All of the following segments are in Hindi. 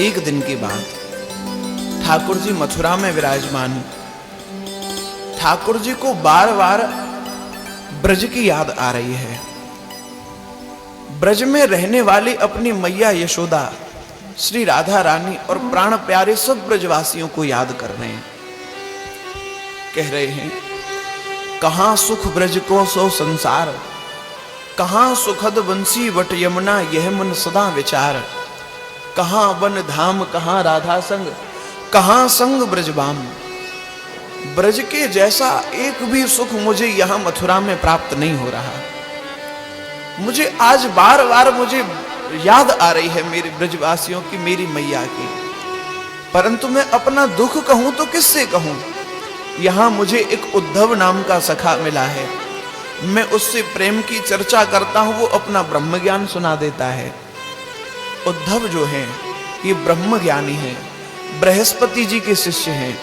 एक दिन की बात, ठाकुर जी मथुरा में विराजमान। ठाकुर जी को बार बार ब्रज की याद आ रही है। ब्रज में रहने वाली अपनी मैया यशोदा, श्री राधा रानी और प्राण प्यारे सब ब्रजवासियों को याद कर रहे हैं। कह रहे हैं, कहां सुख ब्रज को सो संसार, कहां सुखद बंसी वट यमुना यह मन सदा विचार। कहां वन धाम कहां राधा संग, कहां संग ब्रजबाम। ब्रज के जैसा एक भी सुख मुझे यहां मथुरा में प्राप्त नहीं हो रहा। मुझे आज बार बार मुझे याद आ रही है मेरे ब्रजवासियों की, मेरी मैया की। परंतु मैं अपना दुख कहूं तो किससे कहूं। यहां मुझे एक उद्धव नाम का सखा मिला है। मैं उससे प्रेम की चर्चा करता हूं, वो अपना ब्रह्म ज्ञान सुना देता है। उद्धव जो हैं ये ब्रह्म ज्ञानी हैं, बृहस्पति जी के शिष्य हैं।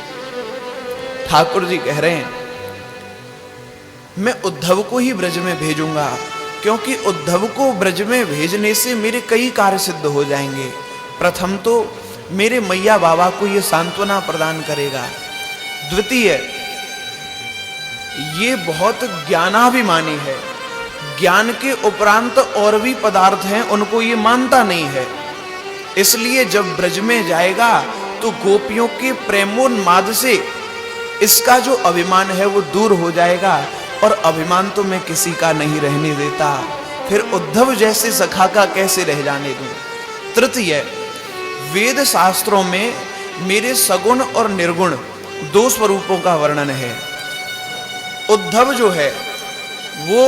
ठाकुर जी कह रहे हैं, मैं उद्धव को ही ब्रज में भेजूंगा, क्योंकि उद्धव को ब्रज में भेजने से मेरे कई कार्य सिद्ध हो जाएंगे। प्रथम तो मेरे मैया बाबा को ये सांत्वना प्रदान करेगा। द्वितीय, ये बहुत ज्ञानाभिमानी है। ज्ञान के उपरांत और भी पदार्थ हैं, उनको ये मानता नहीं है। इसलिए जब ब्रज में जाएगा तो गोपियों के प्रेमोन्माद से इसका जो अभिमान है वो दूर हो जाएगा। और अभिमान तो मैं किसी का नहीं रहने देता, फिर उद्धव जैसे सखा का कैसे रह जाने दूं। तृतीय, वेद शास्त्रों में मेरे सगुण और निर्गुण दो स्वरूपों का वर्णन है। उद्धव जो है वो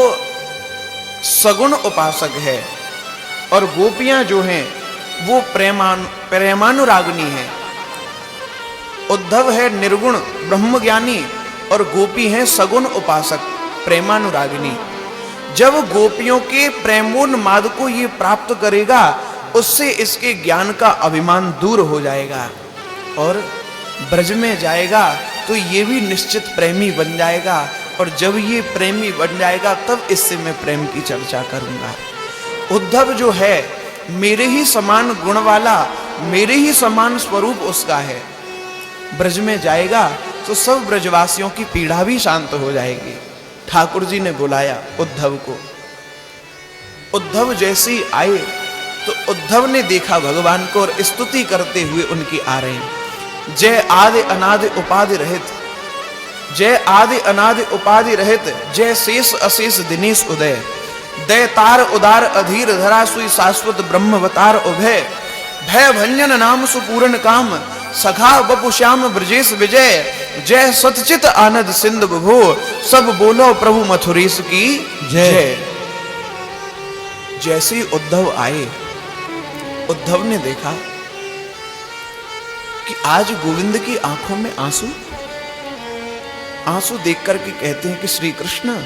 सगुण उपासक है और गोपियां जो हैं वो प्रेमानुरागिनी हैं। उद्धव है निर्गुण ब्रह्मज्ञानी और गोपी हैं सगुण उपासक प्रेमानुरागिनी। जब गोपियों के प्रेमोन्माद को ये प्राप्त करेगा, उससे इसके ज्ञान का अभिमान दूर हो जाएगा और ब्रज में जाएगा तो ये भी निश्चित प्रेमी बन जाएगा। और जब ये प्रेमी बन जाएगा तब इससे मैं प्रेम की चर्चा करूंगा। उद्धव जो है मेरे ही समान गुण वाला, मेरे ही समान स्वरूप उसका है। ब्रज में जाएगा तो सब ब्रजवासियों की पीड़ा भी शांत हो जाएगी। ठाकुर जी ने बुलाया उद्धव को। उद्धव जैसे ही आए तो उद्धव ने देखा भगवान को और स्तुति करते हुए उनकी आ रहे हैं। जय आदि अनादि उपाधि रहित, जय आदि अनादि उपाधि रहित, जय शेष अशेष दिनेश उदय। दय तार उदार अधीर धरा सुई शाश्वत ब्रह्मवतार उभय। भय भंजन नाम सुपूर्ण काम, सखा बपु श्याम ब्रजेश विजय। जय सतचित आनंद सिंधु विभो, सब बोलो प्रभु मथुरेश की जय। जैसे उद्धव आए, उद्धव ने देखा कि आज गोविंद की आंखों में आंसू। आंसू देख करके कहते हैं कि श्री कृष्ण,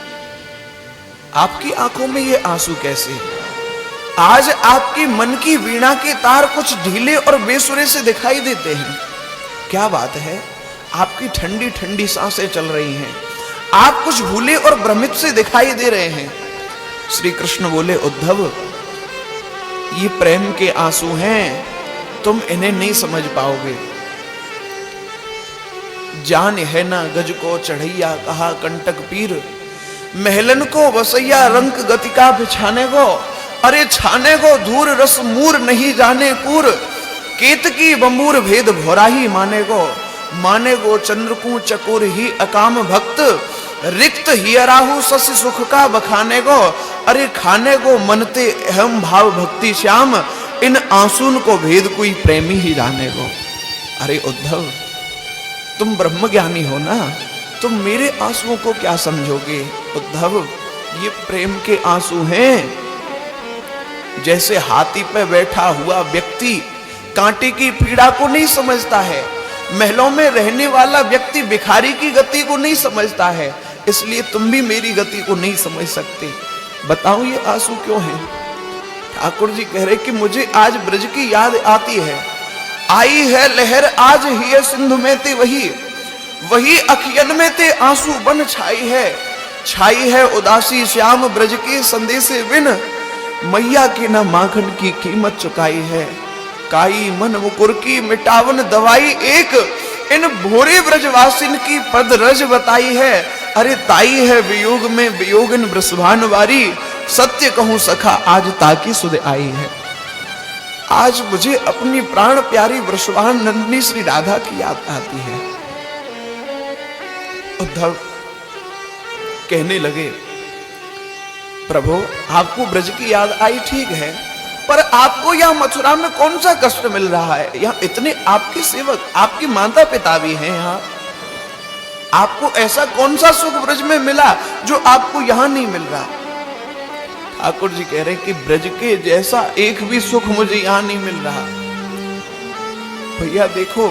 आपकी आंखों में ये आंसू कैसे? आज आपकी मन की वीणा के तार कुछ ढीले और बेसुरे से दिखाई देते हैं। क्या बात है? आपकी ठंडी ठंडी सांसें चल रही हैं, आप कुछ भूले और भ्रमित से दिखाई दे रहे हैं। श्री कृष्ण बोले, उद्धव ये प्रेम के आंसू हैं, तुम इन्हें नहीं समझ पाओगे। जान है ना गज को चढ़ैया, कहा कंटक पीर। महलन को वसैया, रंक गतिका बिछाने को। अरे छाने को धूर रस मूर, नहीं जाने कूर। केतकी बंबूर भेद भोराही माने को। माने को चंद्रकू चकोर ही अकाम भक्त। रिक्त हियराहु सस्य सुख का बखाने को। अरे खाने को मनते अहम भाव भक्ति श्याम। इन आंसून को भेद कोई प्रेमी ही जाने को। अरे उद्धव, तुम ब्रह्मज्ञानी हो ना, तुम मेरे आंसुओं को क्या समझोगे? उद्धव, ये प्रेम के आंसू हैं। जैसे हाथी पे बैठा हुआ व्यक्ति कांटे की पीड़ा को नहीं समझता है, महलों में रहने वाला व्यक्ति भिखारी की गति को नहीं समझता है, इसलिए तुम भी मेरी गति को नहीं समझ सकते। बताओ ये आंसू क्यों हैं? ठाकुर जी कह रहे कि मुझे आज ब्रज की याद आती है। आई है लहर आज ही सिंधु में ते वही, वही अखियन में ते आंसू बन छाई है। छाई है उदासी श्याम ब्रज के संदेशे बिन, मैया की न माखन की कीमत चुकाई है। काई मन मुकुर की मिटावन दवाई एक, इन भोरे ब्रजवासिन की पद रज बताई है। अरे ताई है वियोग में वियोगन वृषभान वारी, सत्य कहूं सखा आज ताकी सुध आई है। आज मुझे अपनी प्राण प्यारी वृषभान नंदिनी श्री राधा की याद आती है। उद्धव कहने लगे, प्रभु आपको ब्रज की याद आई ठीक है, पर आपको यहाँ मथुरा में कौन सा कष्ट मिल रहा है? यहाँ इतने आपके सेवक, आपके माता पिता भी हैं यहाँ, आपको ऐसा कौन सा सुख ब्रज में मिला जो आपको यहाँ नहीं मिल रहा? ठाकुर जी कह रहे हैं कि ब्रज के जैसा एक भी सुख मुझे यहाँ नहीं मिल रहा। भैया देखो,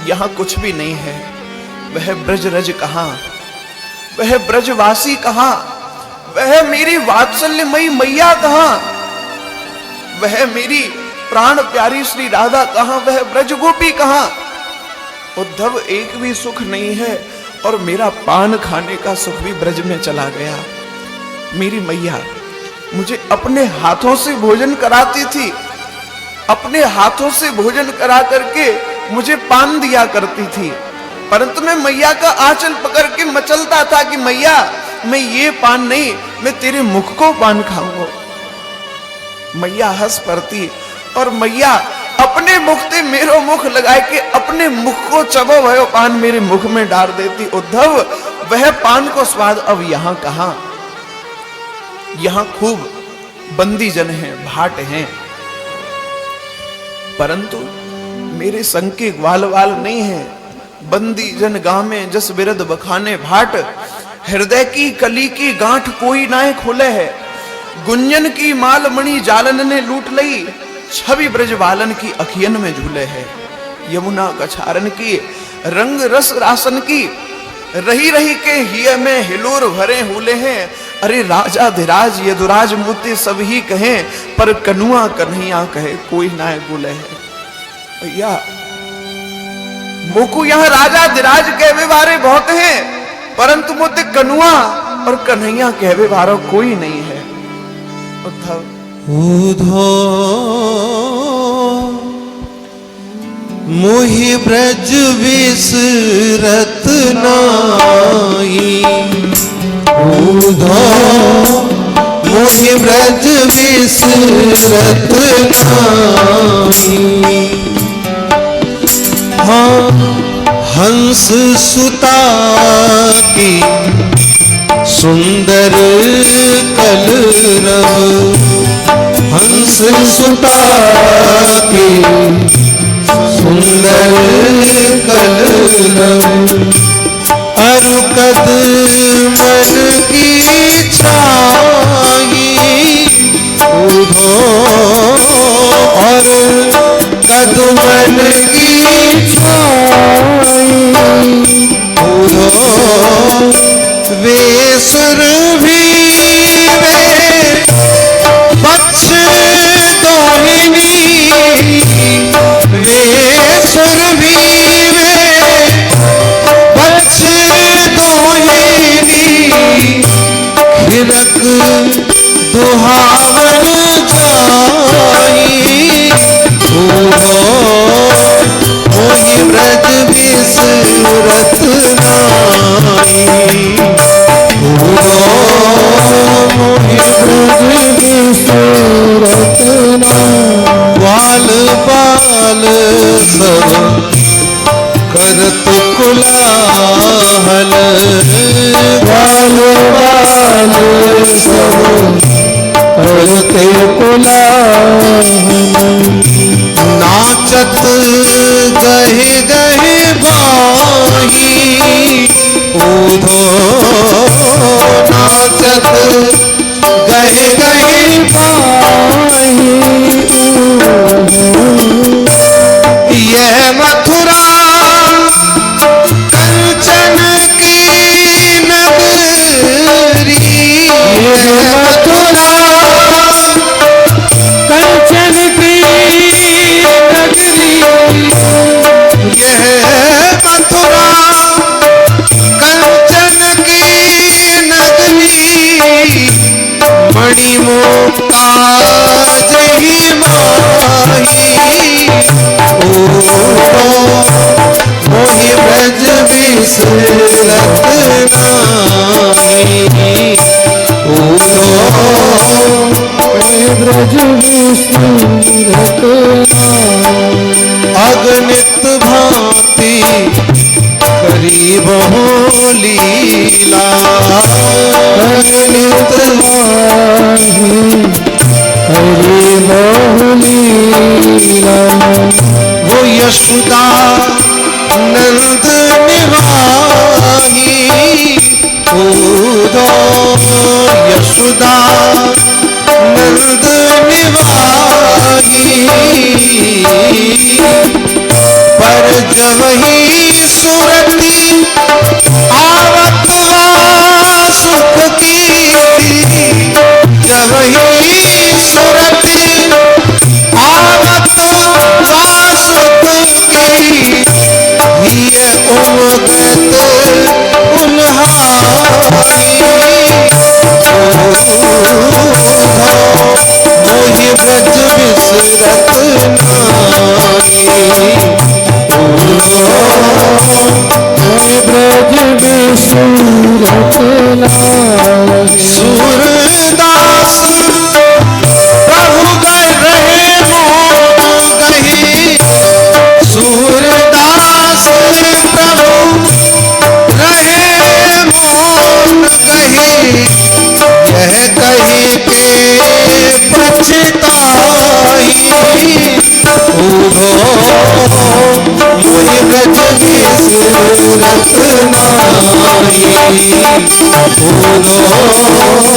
यहाँ कुछ भी नहीं है। वह ब्रज रज कहां, वह ब्रजवासी कहां, वह मेरी वात्सल्यमयी मैया कहां, वह मेरी प्राण प्यारी श्री राधा कहां, वह ब्रज गोपी कहां? उद्धव एक भी सुख नहीं है, और मेरा पान खाने का सुख भी ब्रज में चला गया। मेरी मैया मुझे अपने हाथों से भोजन कराती थी, अपने हाथों से भोजन करा करके मुझे पान दिया करती थी, परंतु मैं मैया का आंचल पकड़ के मचलता था कि मैया मैं ये पान नहीं, मैं तेरे मुख को पान खाऊंगा। मैया हंस पड़ती और मैया अपने मुख से मेरो मुख लगाए के अपने मुख को चबो भयो पान मेरे मुख में डाल देती। उद्धव वह पान को स्वाद अब यहाँ कहां? यहाँ खूब बंदी जन हैं, भाट हैं, परंतु मेरे संग के ग्वाल वाल नहीं है। बंदी जन गामे जस बिरद बखाने भाट, हृदय की कली की गांठ कोई नाय खोले है। गुंजन की माल मणि जालन ने लूट लई, छवि ब्रज बालन की अखियन में झूले है। यमुना कछारन की रंग रस रासन की, रही रही के हिय में हिलोर भरे हुले हैं। अरे राजा धीराज यदुराज मोते सब ही कहें, पर कनुआ कन्हैया कहे कोई ना बोले है। भैया मोकू यहाँ राजा धीराज कहवे वारे बहुत हैं, परंतु मोते कनुआ और कन्हैया कहवे वारा कोई नहीं है। उद्धव मोहि ब्रज विसरत नाई, मोहि ब्रज विसरत नाई। हाँ हंस सुता की सुंदर कलरव, हंस सुता की सुंदर कलरव। अरुकद मन की छाई उधो, और कद मन की छाई उधो। वे सुर भी वे पक्ष दोहिनी, वे सुर भी वे पक्ष दोहिनी। खिलक दुहावन जाई मोहि ब्रज विसरत नाई। मोहि ब्रज विसरत नाई। ग्वाल बाल सब करत कुलाहल, ग्वाल बाल सब करते कुलाहल। मणि मुक्ता जही माही मोहि ब्रज बिसरत नाही ब्रज विसरत अगणित भांति करी बहु लीला अगणित हरि बहु लीला वो यशोदा नंद निवाही उदो यशोदा नंद निवाही पर जवही सुरती आवत सुख की जवही सुरती आवत सुख की हिय उमगत उल्हाई मोहि ब्रज बिसरत नाही मोहि ब्रज बिसरत नाही सूरदास प्रभु गए रहे मोन गही सूरदास प्रभु रहे मोन गही यह कही के पछताई उधो मोहि ब्रज बिसरत नाही उधो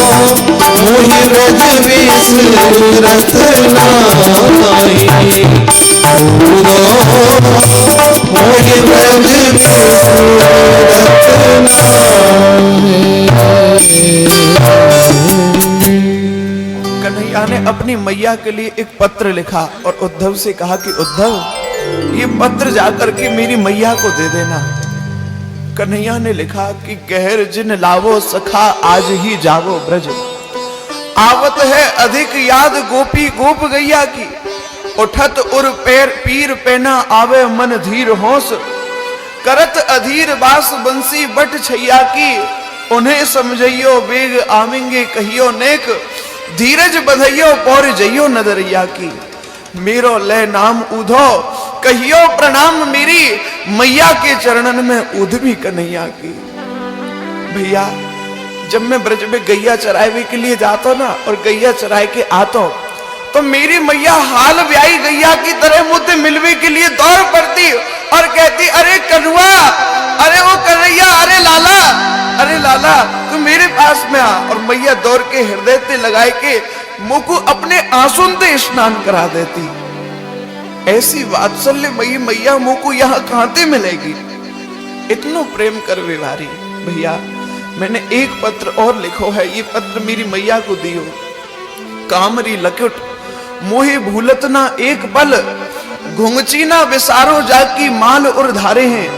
मोहि ब्रज बिसरत नाही उधो मोहि ब्रज बिसरत कन्हैया ने अपनी मैया के लिए एक पत्र लिखा और उद्धव से कहा कि उद्धव, ये पत्र जाकर के मेरी मैया को दे देना। कन्हैया ने लिखा कि गहर जिन लावो सखा आज ही जावो ब्रज, आवत है अधिक याद गोपी गोप गैया की, उठत उर पैर पीर पेना आवे मन धीर होश, करत अधीर बास बंसी बट छैया की, उन्हें समझइयो बेग आवेंगे कहियो नेक, धीरज बधइयो पौर जइयो नदरिया की, मेरो ले नाम उधो कहियो प्रणाम मेरी, मैया के चरणन में उधमी कन्हैया की। भैया, जब मैं ब्रज में गैया चरावे के लिए जाता ना और गैया चराए के आता तो मेरी मैया हाल ब्याई गैया की तरह मुझसे मिलने के लिए दौड़ पड़ती और कहती, अरे कन्हुआ, अरे वो कन्हैया, अरे लाला तू मेरे पास में आ। और मैया दौड़ के हृदय से लगाए के मुंह को अपने आंसू से स्नान करा देती। ऐसी वात्सल्य मई मैया मुंह को यहाँ कहां से मिलेगी? इतनो प्रेम कर विवारी। भैया, मैंने एक पत्र और लिखो है, ये पत्र मेरी मैया को दियो। कामरी लकुट मोहि भूलत ना एक पल, घुंघची ना विसारो जाकी माल और धारे हैं,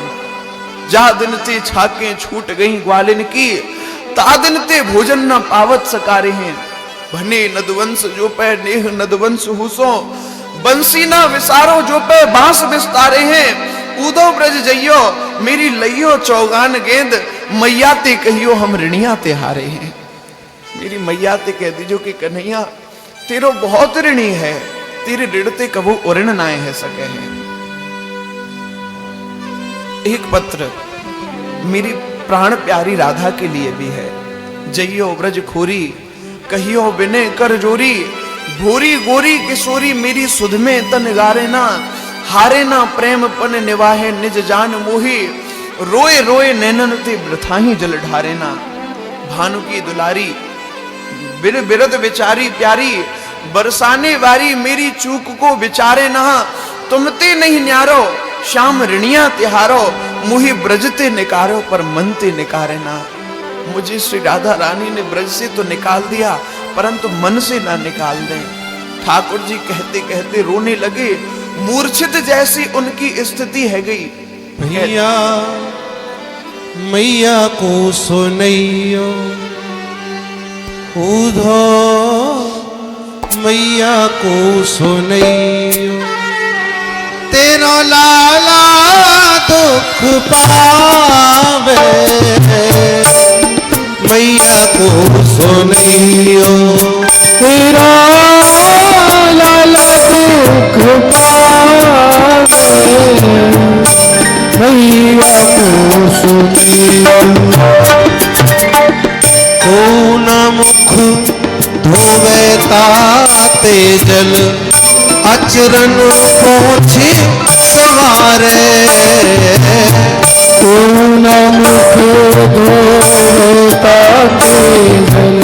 जा दिन ते छाके छूट गई ग्वालिन की, ता दिन ते भोजन न पावत सकारे हैं, भने नदवंश जो पे नेह नदवंश हुसो, बंसी ना विसारो जो पे बांस विस्तारे हैं, उदो ब्रज जइयो मेरी लइयो चौगान गेंद, मैया ते कहियो हम ऋणिया ते हारे हैं। मेरी मैया ते कह दीजो कि कन्हैया तेरो बहुत ऋणी है, तेरे ऋण ते कबू उऋण नाए है सके हैं। एक पत्र मेरी प्राण प्यारी राधा के लिए भी है। जइयो ब्रज खोरी कहियो बिने कर जोरी, भूरी गोरी किशोरी मेरी सुध में तन गारे ना, हारे ना प्रेम पन निवाहे निज जान मोही, रोए रोए नैनन ते वृथा ही जल ढारे ना, भानु की दुलारी बिर बिरद विचारी प्यारी, बरसाने वारी मेरी चूक को विचारे ना, तुमते नहीं न्यारो श्याम ऋणिया तिहारो, मुहि ब्रजते निकारो पर मनते निकारे ना। मुझे श्री राधा रानी ने ब्रज से तो निकाल दिया परंतु मन से ना निकाल दे। ठाकुर जी कहते कहते रोने लगे, मूर्छित जैसी उनकी स्थिति है गई। भैया मैया को सुनैयो उधो मैया को सुनैयो तेरो लाला दुख पावे मैया को सुनैयो तेरा लाला दुख पावे मैया को सुनियो तू न मुख धोवे ताते जल अचरन पोछे सवारे तू न मुख धोता जल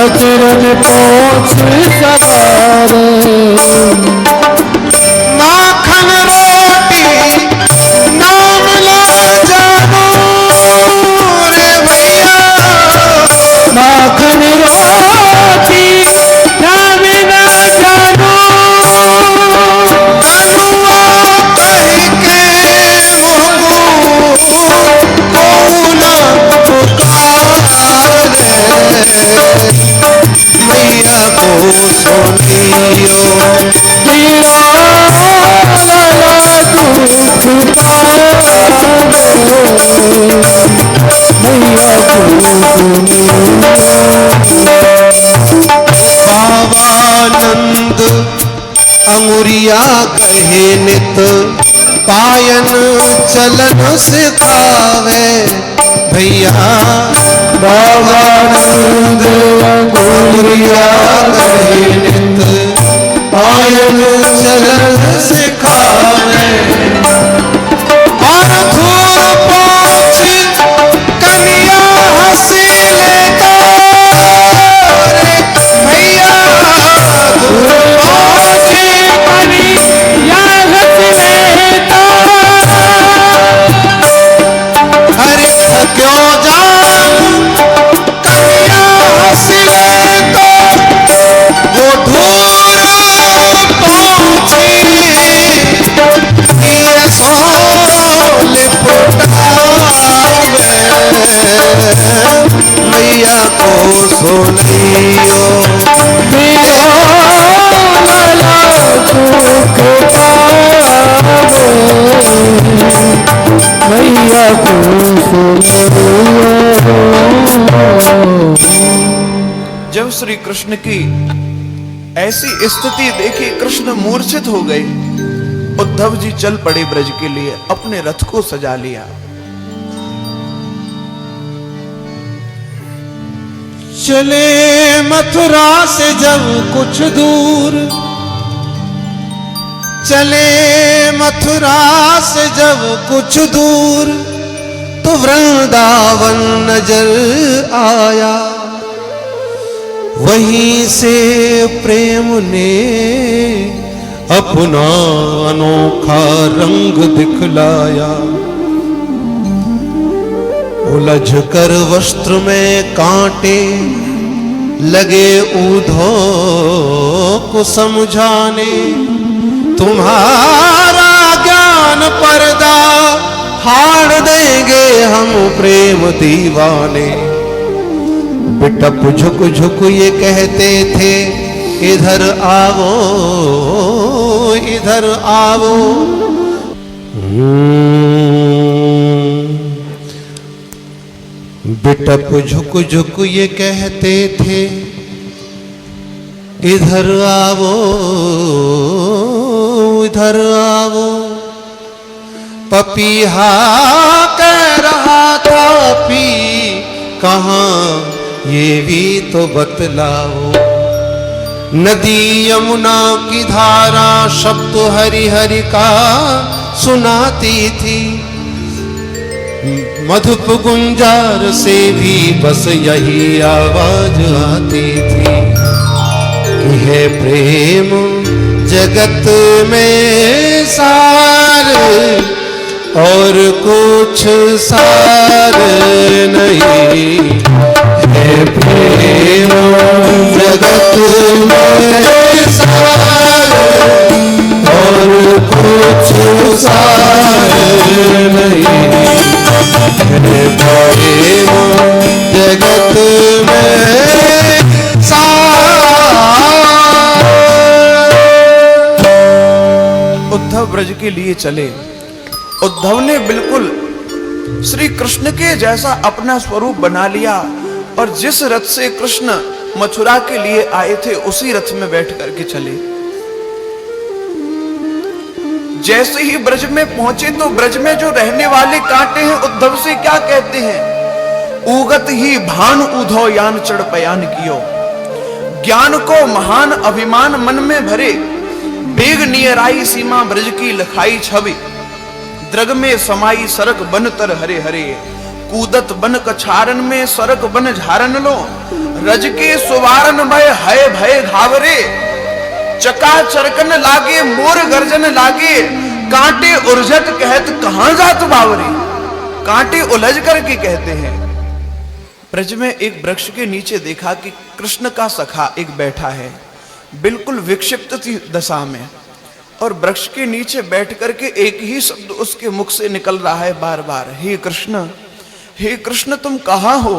अचरन पोछ सवारे माखन रोटी नाम ला जानो रे भैया माखन रोटी नाम ना जानो कनुआ कह के मोहबू कौन पुकारे मैया को सुनियो तेरा लाला दुख पावे मैया को बाबानंद अंगुरिया कहे नित पायन चलन सिखावे भैया बाबानंद अंगुरिया कहे नित पायन चलन सिखावे और धूल पोछ कन्या हंसी लेता रे भैया धूल पोछ अरे क्यों जाऊं कन्या हंसी लेता वो धूल पोछी ये सोल पुटावे मैया को सुनियो तेरा लाला दुख पावे मैया को सुनियो जब श्री कृष्ण की ऐसी स्थिति देखी कृष्ण मूर्छित हो गए। उद्धव जी चल पड़े ब्रज के लिए, अपने रथ को सजा लिया। चले मथुरा से जब कुछ दूर चले मथुरा से जब कुछ दूर तो वृंदावन नजर आया वहीं से प्रेम ने अपना अनोखा रंग दिखलाया उलझ कर वस्त्र में कांटे लगे ऊधो को समझाने तुम्हारा ज्ञान पर्दा फाड़ देंगे हम प्रेम दीवाने बिटप झुक झुक ये कहते थे इधर आओ इधर आओ बिटप झुक झुक ये कहते थे इधर आओ इधर आओ पपीहा कह रहा था पी कहाँ ये भी तो बतलाओ नदी यमुना की धारा शब्द हरि हरि का सुनाती थी मधुप गुंजार से भी बस यही आवाज आती थी कि है प्रेम जगत में सार और कुछ सार नहीं है प्रेम जगत में सार और कुछ सार नहीं है प्रेम जगत में सार ब्रज के लिए चले। उद्धव ने बिल्कुल श्री कृष्ण के जैसा अपना स्वरूप बना लिया और जिस रथ से कृष्ण मथुरा के लिए आए थे उसी रथ में बैठ करके चले। जैसे ही ब्रज में पहुंचे तो ब्रज में जो रहने वाले कांटे हैं उद्धव से क्या कहते हैं, उगत ही भान उधो यान चढ़ पयान कियो। ज्ञान को महान अभिमान मन में भरे, बेग नियराई सीमा ब्रज की लखाई छवि। द्रग में समाई सरक बन तर हरे हरे, कूदत बन कछारन में सरक बन झारन लो। रज के सुवारन भय है भय घावरे, चका चरकन लागे मोर गर्जन लागे। कांटे उलझत कहत कहां जात बावरे, कांटे उलझ करके कहते हैं। ब्रज में एक वृक्ष के नीचे देखा कि कृष्ण का सखा एक बैठा है, बिल्कुल विक्षिप्त थी दशा में, और वृक्ष के नीचे बैठ करके एक ही शब्द उसके मुख से निकल रहा है बार बार, हे कृष्ण तुम कहां हो,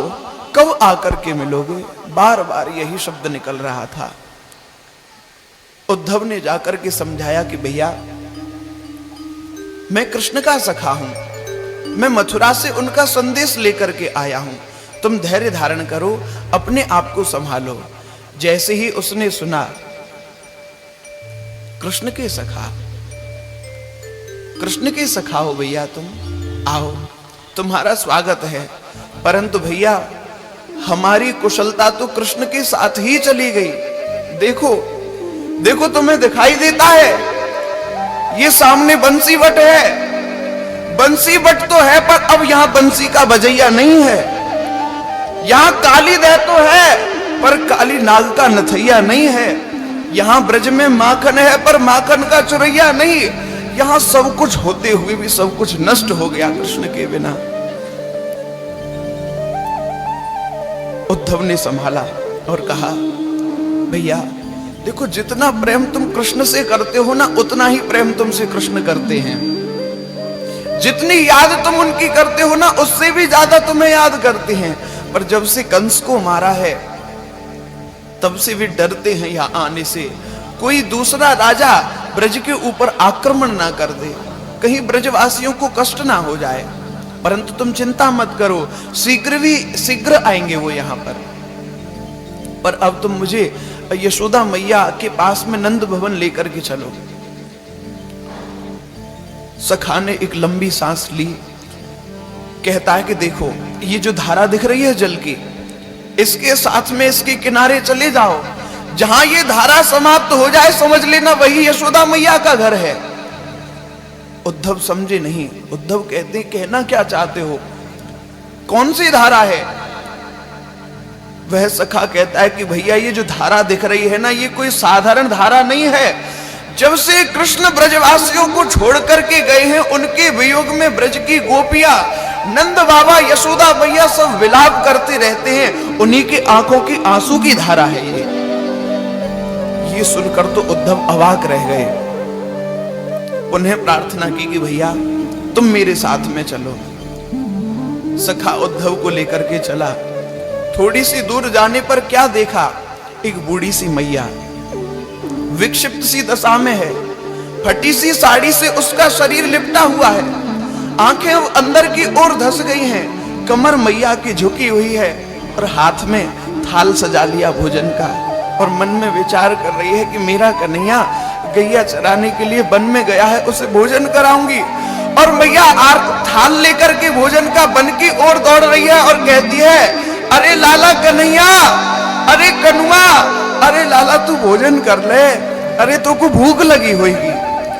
कब आकर के मिलोगे। बार बार यही शब्द निकल रहा था। उद्धव ने जाकर के समझाया कि भैया मैं कृष्ण का सखा हूं, मैं मथुरा से उनका संदेश लेकर के आया हूं, तुम धैर्य धारण करो, अपने आप को संभालो। जैसे ही उसने सुना कृष्ण के सखा हो भैया, तुम आओ, तुम्हारा स्वागत है, परंतु भैया हमारी कुशलता तो कृष्ण के साथ ही चली गई। देखो तुम्हें दिखाई देता है, ये सामने बंसी बट है, बंसी बट तो है पर अब यहां बंसी का बजैया नहीं है। यहां काली दह तो है पर काली नाग का नथैया नहीं है। यहां ब्रज में माखन है पर माखन का चुरैया नहीं। यहां सब कुछ होते हुए भी सब कुछ नष्ट हो गया कृष्ण के बिना। उद्धव ने संभाला और कहा, भैया देखो, जितना प्रेम तुम कृष्ण से करते हो ना, उतना ही प्रेम तुमसे कृष्ण करते हैं। जितनी याद तुम उनकी करते हो ना, उससे भी ज्यादा तुम्हें याद करते हैं। पर जब से कंस को मारा है तब से भी डरते हैं यहां आने से, कोई दूसरा राजा ब्रज के ऊपर आक्रमण ना कर दे, कहीं ब्रजवासियों को कष्ट ना हो जाए। परंतु तुम चिंता मत करो, शीघ्र आएंगे वो यहां पर अब तुम मुझे यशोदा मैया के पास में नंद भवन लेकर के चलो। सखा ने एक लंबी सांस ली, कहता है कि देखो ये जो धारा दिख रही है जल की, इसके साथ में इसके किनारे चले जाओ, जहां ये धारा समाप्त हो जाए समझ लेना वही यशोदा मैया का घर है। उद्धव समझे नहीं। उद्धव कहते, कहना क्या चाहते हो, कौन सी धारा है। वह सखा कहता है कि भैया ये जो धारा दिख रही है ना, ये कोई साधारण धारा नहीं है। जब से कृष्ण ब्रजवासियों को छोड़ करके गए हैं, उनके वियोग में ब्रज की गोपियां, नंद बाबा, यशोदा मैया सब विलाप करते रहते हैं। उन्हीं के आंखों की आंसू की धारा है ये सुनकर तो उद्धव अवाक रह गए। उन्हें प्रार्थना की कि भैया तुम मेरे साथ में चलो। सखा उद्धव को लेकर के चला। थोड़ी सी दूर जाने पर क्या देखा, एक बूढ़ी सी मैया विक्षिप्त सी दशा में है, फटी सी साड़ी से उसका शरीर लिपटा हुआ है, आंखें अंदर की ओर धस गई हैं, कमर मैया की झुकी हुई है और हाथ में थाल सजा लिया भोजन का, और मन में विचार कर रही है कि मेरा कन्हैया गैया चराने के लिए वन में गया है, उसे भोजन कराऊंगी। और मैया थाल लेकर के भोजन का वन की ओर दौड़ रही है और कहती है, अरे लाला कन्हैया, अरे कनुआ, अरे लाला तू भोजन कर ले, अरे तो को भूख लगी होगी।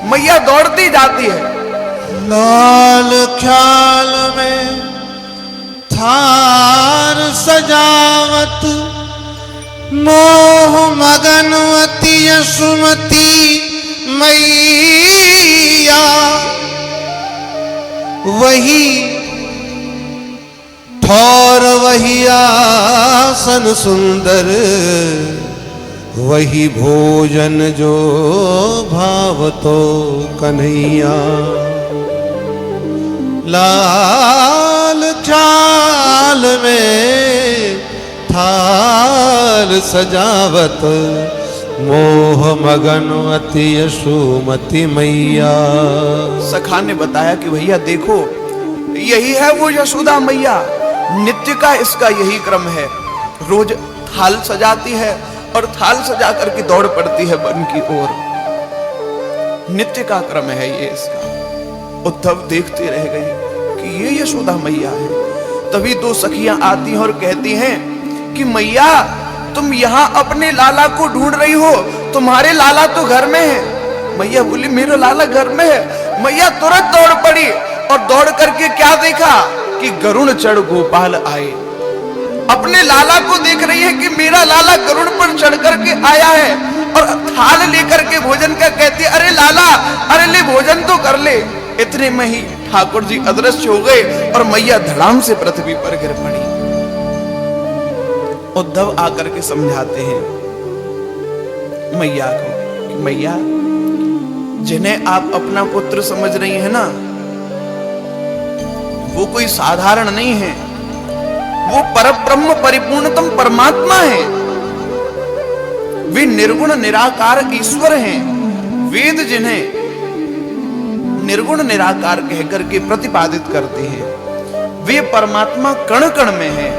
मैया दौड़ती जाती है। लाल ख्याल में थार सजावत, मोह मगनवती यशुमती मैया, वही ठौर वही आसन सुंदर, वही भोजन जो भावतो कन्हैया। लाल ख्याल में थाल सजावत, मोह मगन अति यशोमति मैया। सखा ने बताया कि भैया देखो, यही है वो यशोदा मैया, नित्य का इसका यही क्रम है। रोज थाल सजाती है और थाल सजा करके दौड़ पड़ती है वन की ओर। नित्य का क्रम है ये इसका। उद्धव देखते रह गए कि ये यशोदा मैया है। तभी दो सखियां आती हैं और कहती हैं कि मैया तुम यहाँ अपने लाला को ढूंढ रही हो, तुम्हारे लाला तो घर में है। मैया बोली मेरा लाला घर में है। मैया तुरंत दौड़ पड़ी और दौड़ करके क्या देखा कि गरुड़ चढ़ गोपाल आए। अपने लाला को देख रही है कि मेरा लाला गरुड़ पर चढ़ करके आया है और थाल लेकर के भोजन का कहती है, अरे लाला, अरे ले भोजन तो कर ले। इतने में ही ठाकुर जी अदृश्य हो गए और मैया धड़ाम से पृथ्वी पर गिर पड़ी। उद्धव आकर के समझाते हैं मैया को कि मैया, जिन्हें आप अपना पुत्र समझ रही है ना, वो कोई साधारण नहीं है, वो परब्रह्म परिपूर्णतम परमात्मा है। वे निर्गुण निराकार ईश्वर हैं। वेद जिन्हें निर्गुण निराकार कहकर के प्रतिपादित करते हैं, वे परमात्मा कण कण में है।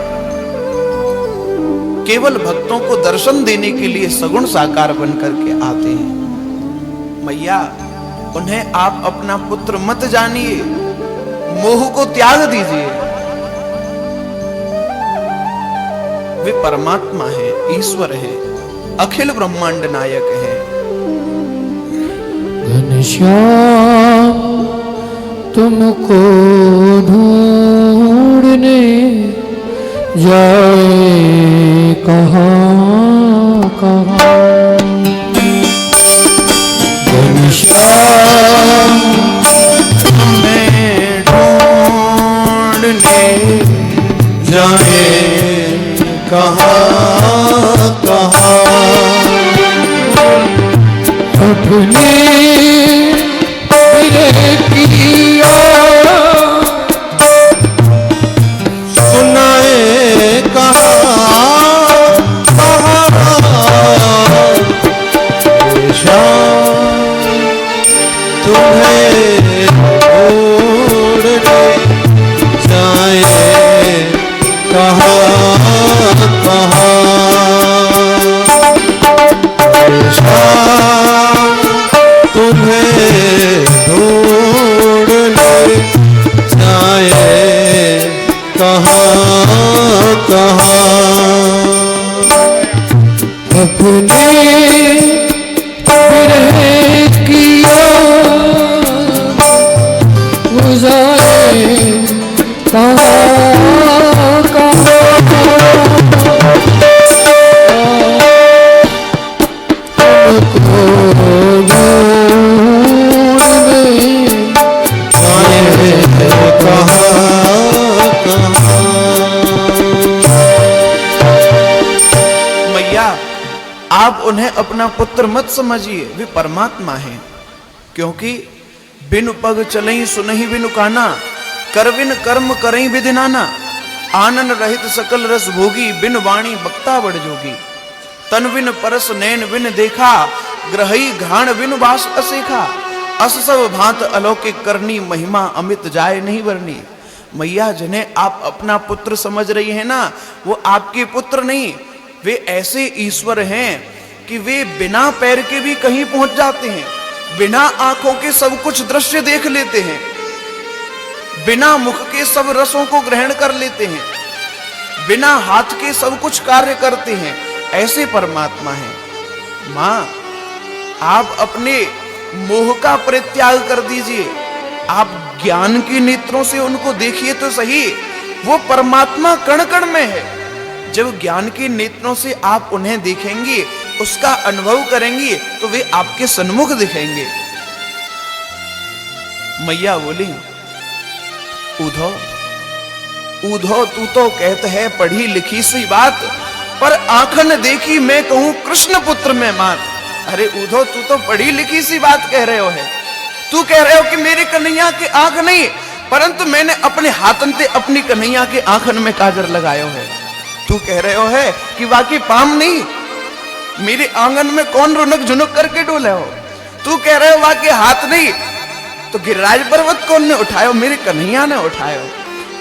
केवल भक्तों को दर्शन देने के लिए सगुण साकार बन करके आते हैं। मैया, उन्हें आप अपना पुत्र मत जानिए, मोह को त्याग दीजिए। वे परमात्मा है, ईश्वर है, अखिल ब्रह्मांड नायक है। घनश्याम तुमको ढूंढने जाए कहाँ कहाँ। घनश्याम तुम्हें ढूंढने जाए कहाँ कहाँ। अपने किया सुनाए कहाँ कहाँ। तुम्हें ढूंढने जाए कहाँ कहाँ। तुम्हें ढूंढने जाए कहाँ कहाँ। अपने किया गुजारे कहाँ कहाँ। मैया, आप उन्हें अपना पुत्र मत समझिए, वे परमात्मा हैं। क्योंकि बिनु पग चलई सुनहि बिनु काना, कर बिन कर्म करई विधि नाना। आनन रहित सकल रस भोगी, बिन वाणी बक्ता बड़ जोगी। तन बिन परस नैन बिन देखा, ग्रहई घ्राण बिन वास असेखा। अस सब भांत अलौकिक करनी, महिमा अमित जाय नहीं वर्णी। मैया, जिन्हें आप अपना पुत्र समझ रही है ना, वो आपके पुत्र नहीं, वे ऐसे ईश्वर हैं कि वे बिना पैर के भी कहीं पहुंच जाते हैं, बिना आंखों के सब कुछ दृश्य देख लेते हैं, बिना मुख के सब रसों को ग्रहण कर लेते हैं, बिना हाथ के सब कुछ कार्य करते हैं। ऐसे परमात्मा हैं। मां, आप अपने मोह का परित्याग कर दीजिए, आप ज्ञान के नेत्रों से उनको देखिए तो सही। वो परमात्मा कण कण में है। जब ज्ञान के नेत्रों से आप उन्हें देखेंगे, उसका अनुभव करेंगे, तो वे आपके सन्मुख दिखेंगे। मैया बोली, उधो उधो तू तो कहते है पढ़ी लिखी सी बात, पर आंखन देखी मैं कहूं कृष्ण पुत्र में मात। अरे उधो, तू तो पढ़ी लिखी सी बात कह रहे हो है। तू कह रहे हो कि मेरे कन्हैया की आंख नहीं, परंतु मैंने अपने हाथन से अपनी कन्हैया के आंखन में काजर लगायो है। तू कह रहे हो है कि वाकई पाम नहीं, मेरे आंगन में कौन रुनक झुनक करके डोले हो? तू कह रहे हो वहां के हाथ नहीं, तो गिरिराज पर्वत कौन ने उठायो? मेरे कन्हैया ने उठायो।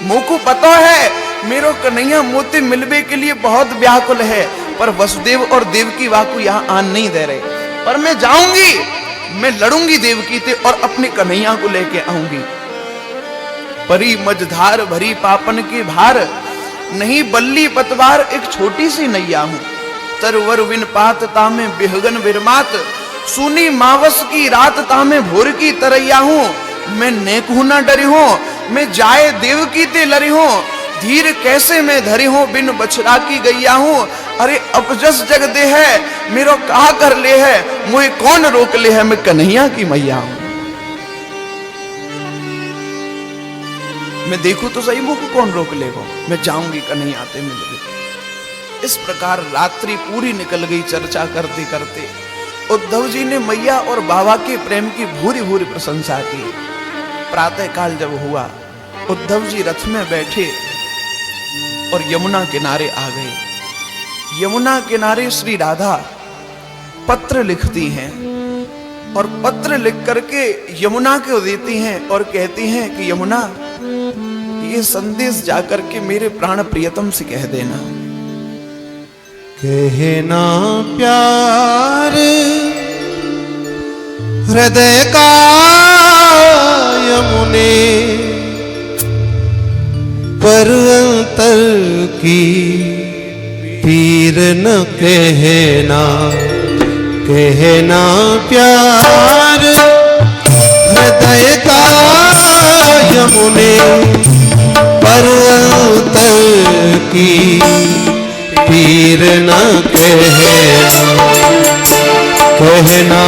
मोको पता है मेरो कन्हैया मोती मिलवे के लिए बहुत व्याकुल है, पर वसुदेव और देवकी वाकु यहाँ आन नहीं दे रहे। पर मैं जाऊंगी, मैं लड़ूंगी देवकी से और अपने कन्हैया को लेके आऊंगी। परी मझधार भरी पापन के भार, नहीं बल्ली पतवार एक छोटी सी नैया हूं। तरवर विन पात तामे बिहगन बिरमात, सुनी मावस की रात तामे भोर की तरैया हूं। मैं नेकहू न डरी हूं, मैं जाए देवकी ते लरी हूं। धीर कैसे मैं धरी हूं, बिन बछड़ा की गैया हूं। अरे अपजस जग दे है, मेरो कहा कर ले है। मुझे कौन रोक ले है, मैं कन्हैया की मैया हूं। मैं देखूं तो सही, मुझको कौन रोक लेगा? मैं जाऊंगी कन्हैया ते मिलने। इस प्रकार रात्रि पूरी निकल गई चर्चा करते करते। उद्धव जी ने मैया और बाबा के प्रेम की भूरी भूरी प्रशंसा की। प्रातः काल जब हुआ, उद्धव जी रथ में बैठे और यमुना किनारे आ गए। यमुना किनारे श्री राधा पत्र लिखती हैं और पत्र लिख करके यमुना को देती हैं और कहती हैं कि यमुना, ये संदेश जाकर के मेरे प्राण प्रियतम से कह देना। कहना प्यार हृदय का यमुने, पर अंतर की पीर न कहना। कहना प्यार हृदय का यमुने, पर अंतर की पीर न कहना। कहना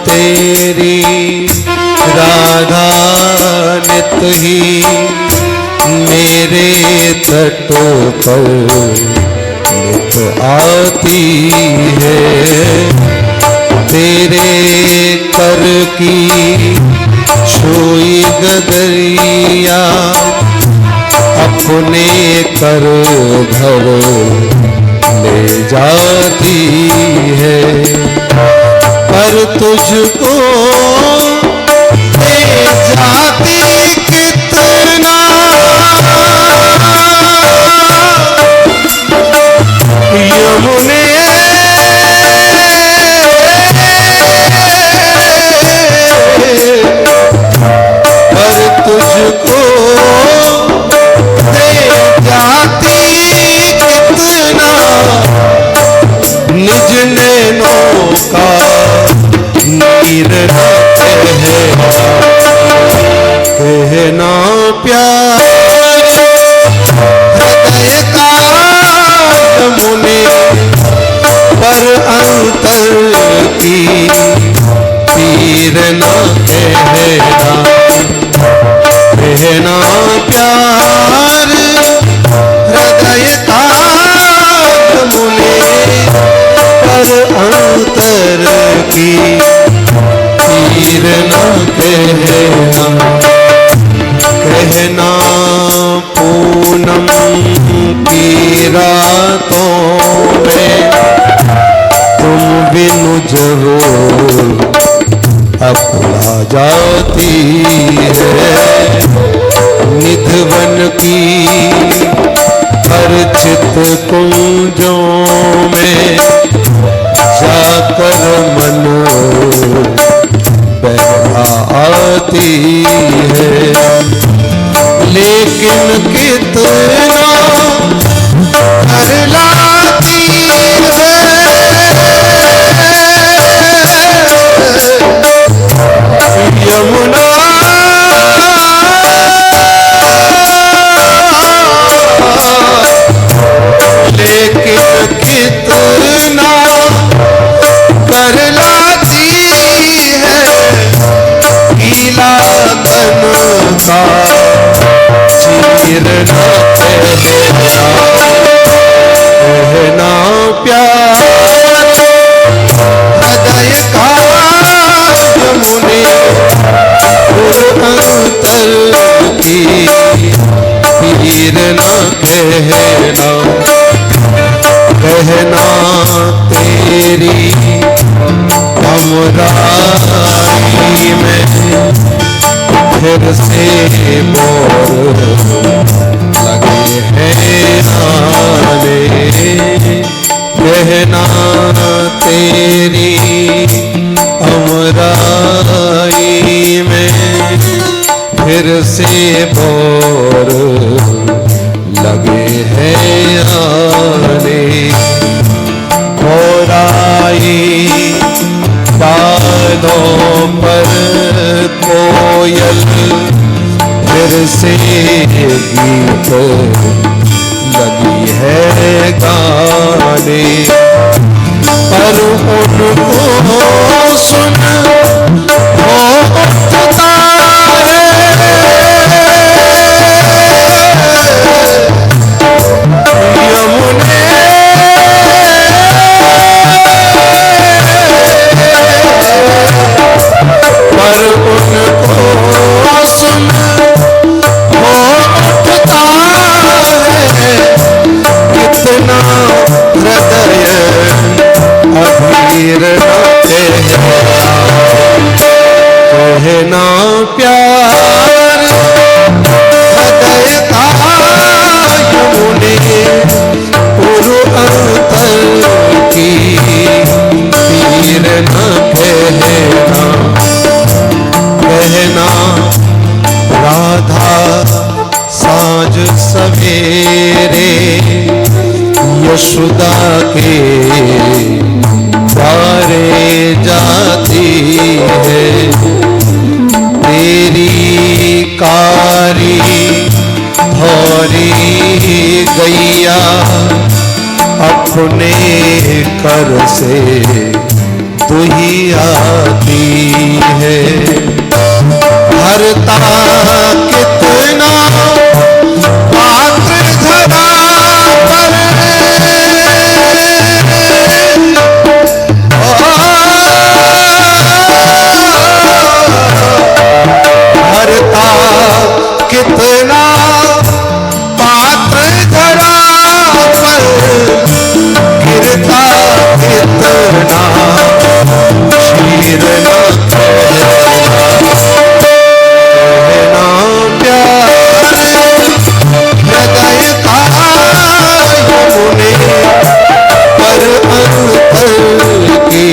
तेरी राधा नित ही मेरे तटों पर नित आती है। तेरे कर की छुई गगरिया, अपने कर घर ले जाती है। पर तुझको ले जाती कितना यमुने, पर तुझको जाती कितना निज नैनों का नीर न कहना। कहना प्यार हृदय का यमुने, पर अंतर की पीर न कहना। कहना प्यार हृदय का यमुने, पर अंतर की पीर न कहना। कहना पूनम की रातों में तुम बिनु जरूर अपना जाती है। निधवन की परिचित कुंजों में जाकर मन बहरा आती है। लेकिन कितना कर लाती यमुना, लेकिन कितना कर लाती है। गीला तन का चीर न कहना। फिर से बोर लगे हैं आने, कहना तेरी अमराई में फिर से बोर लगे हैं आने। कोराई बादों पर कोयल फिर से गीत लगी है गाने, पर उनको सुन हो उठता है यमुने, पर उनको सुन हो उठता है कितना हृदय अधीर कहना प्यार हृदय का यमुने पुरु अंतर की पीर न कहना राधा साँझ सवेरे यशोदा के द्वारे जाती है, तेरी कारी धौरी गैया अपने कर से दुही आती है। हरता कितना पात्र धरा पर हरता कितना पात्र धरा पर गिरता कितना शीर न कहना प्यार हृदय का यमुने पर अंतर की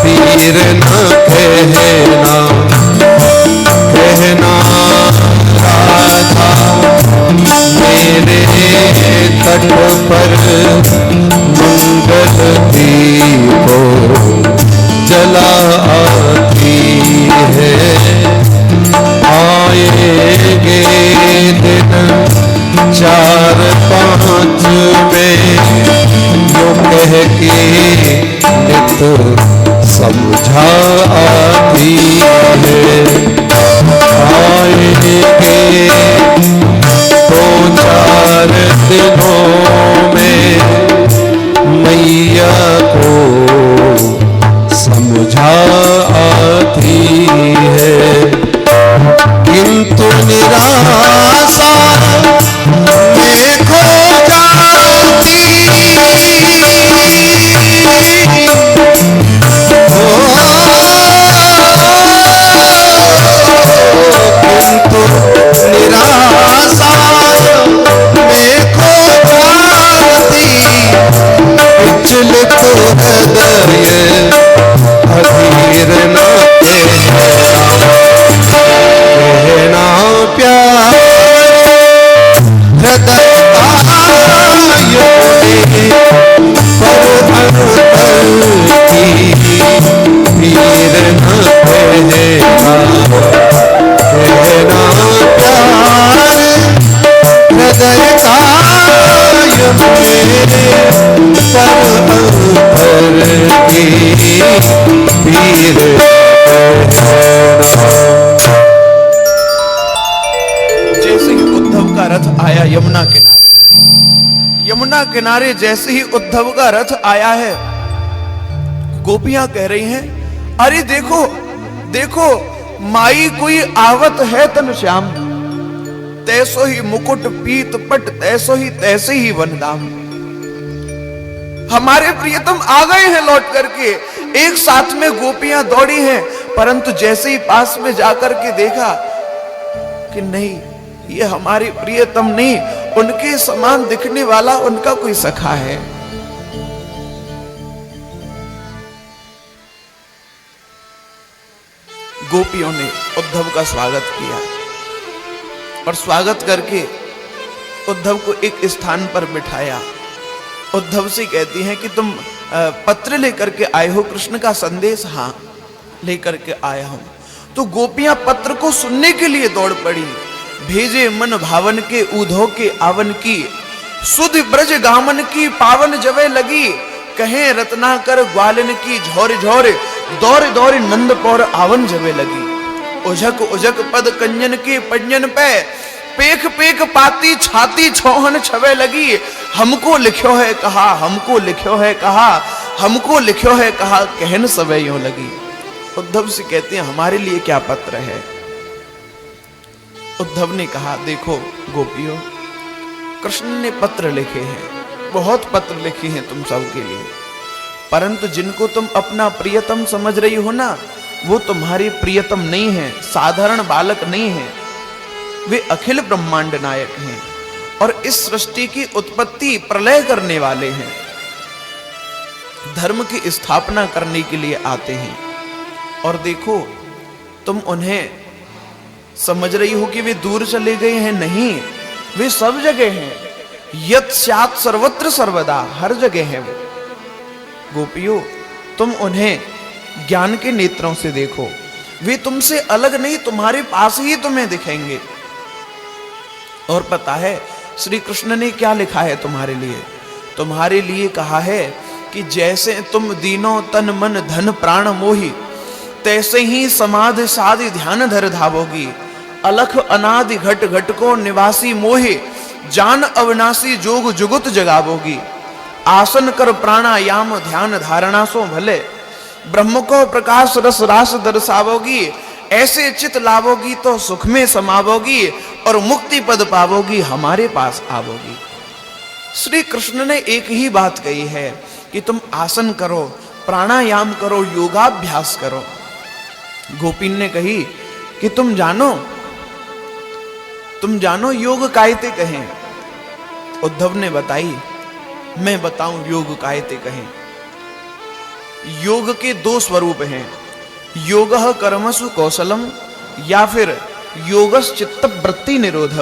पीर न कहना राधा मेरे तट पर मंगल दीप जला आती है, आएंगे दिन 4-5 में यो कह के नित समझा आती है। आएंगे 2-4 दिनों में मैया को समझा आती है, किंतु निराशा में खो जाती किंतु निराशा में खो जाती विचलित हृदय अधीर न कहना प्यार हृदय का यमुने पर अंतर की पीर न कहना प्यार हृदय का यमुने पर अंतर की पीर जैसे ही उद्धव का रथ आया यमुना किनारे, यमुना किनारे जैसे ही उद्धव का रथ आया है, गोपियां कह रही हैं, अरे देखो देखो माई कोई आवत है तन श्याम, तैसो ही मुकुट पीत पट तैसो ही तैसे ही वनदाम। हमारे प्रियतम आ गए हैं लौट करके। एक साथ में गोपियां दौड़ी हैं, परंतु जैसे ही पास में जाकर के देखा कि नहीं, ये हमारे प्रियतम नहीं, उनके समान दिखने वाला उनका कोई सखा है। गोपियों ने उद्धव का स्वागत किया और स्वागत करके उद्धव को एक स्थान पर बिठाया। उद्धव से कहती हैं कि तुम पत्र लेकर के आए हो, कृष्ण का संदेश? हाँ, लेकर के आया हूं। तो गोपियां पत्र को सुनने के लिए दौड़ पड़ी। भेजे मन भावन के ऊधो के आवन की, सुध ब्रज गामन की पावन जवे लगी, कहे रत्नाकर ग्वालन की झोर झोर, दौर दौर नंद पौर आवन जवे लगी। उजक उजक पद कंजन के पंजन पे, पेख पेख पाती छाती छोहन छवे लगी। हमको लिखो है कहा, हमको लिखो है कहा, हमको लिखो है कहा, कहन सवे यूं लगी। उद्धव से कहते हैं हमारे लिए क्या पत्र है? उद्धव ने कहा देखो गोपियों, कृष्ण ने पत्र लिखे हैं, बहुत पत्र लिखे हैं तुम सब के लिए, परंतु जिनको तुम अपना प्रियतम समझ रही हो ना, वो तुम्हारे प्रियतम नहीं है, साधारण बालक नहीं है, वे अखिल ब्रह्मांड नायक हैं और इस सृष्टि की उत्पत्ति प्रलय करने वाले हैं, धर्म की स्थापना करने के लिए आते हैं। और देखो तुम उन्हें समझ रही हो कि वे दूर चले गए हैं, नहीं, वे सब जगह हैं। यत् स्यात् सर्वत्र सर्वदा, हर जगह है वो। गोपियों, तुम उन्हें ज्ञान के नेत्रों से देखो, वे तुमसे अलग नहीं, तुम्हारे पास ही तुम्हें दिखेंगे। और पता है श्री कृष्ण ने क्या लिखा है तुम्हारे लिए? तुम्हारे लिए कहा है कि जैसे तुम दीनों तन मन धन प्राण मोही, तैसे ही समाधि साधि ध्यान धर धावोगी। अलख अनादि घट घट को निवासी मोहे, जान अविनाशी जोग जुगुत जगावोगी। आसन कर प्राणायाम ध्यान धारणा सो भले, ब्रह्म को प्रकाश रस रास दर्शावोगी। ऐसे चित लावोगी तो सुख में समावोगी और मुक्ति पद पावोगी, हमारे पास आवोगी। श्री कृष्ण ने एक ही बात कही है कि तुम आसन करो, प्राणायाम करो, योगाभ्यास करो। गोपीन ने कही कि तुम जानो योग कायते कहें। उद्धव ने बताई, मैं बताऊं योग कायते कहें। योग के दो स्वरूप हैं, योगः कर्मसु कौशलम या फिर योगस् चित्त वृत्ति निरोध।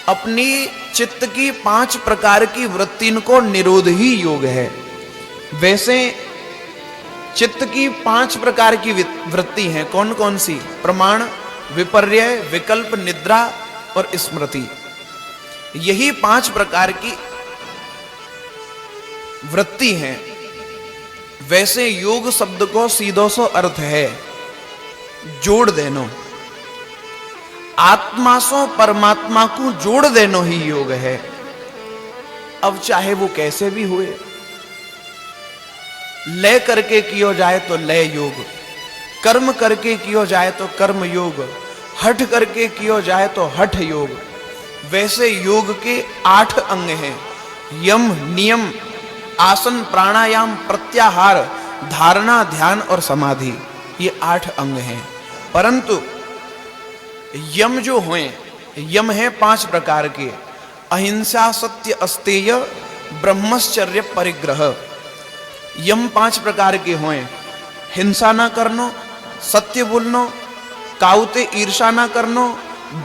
अपनी चित्त की 5 प्रकार की वृत्ति को निरोध ही योग है। वैसे चित्त की 5 प्रकार की वृत्ति हैं, कौन कौन सी? प्रमाण, विपर्य, विकल्प, निद्रा और स्मृति। यही 5 प्रकार की वृत्ति हैं। वैसे योग शब्द को सीधो सो अर्थ है जोड़ देनो, आत्मा सो परमात्मा को जोड़ देनो ही योग है। अब चाहे वो कैसे भी हुए, लय करके कियो जाए तो लय योग, कर्म करके कियो जाए तो कर्म योग, हठ करके कियो जाए तो हठ योग। वैसे योग के 8 अंग हैं, यम, नियम, आसन, प्राणायाम, प्रत्याहार, धारणा, ध्यान और समाधि। ये 8 अंग हैं। परंतु यम जो हैं, यम है 5 प्रकार के, अहिंसा, सत्य, अस्तेय, ब्रह्मचर्य, परिग्रह। यम 5 प्रकार के हैं, हिंसा ना करनो, सत्य बोलनो, काउते ईर्षा ना करनो,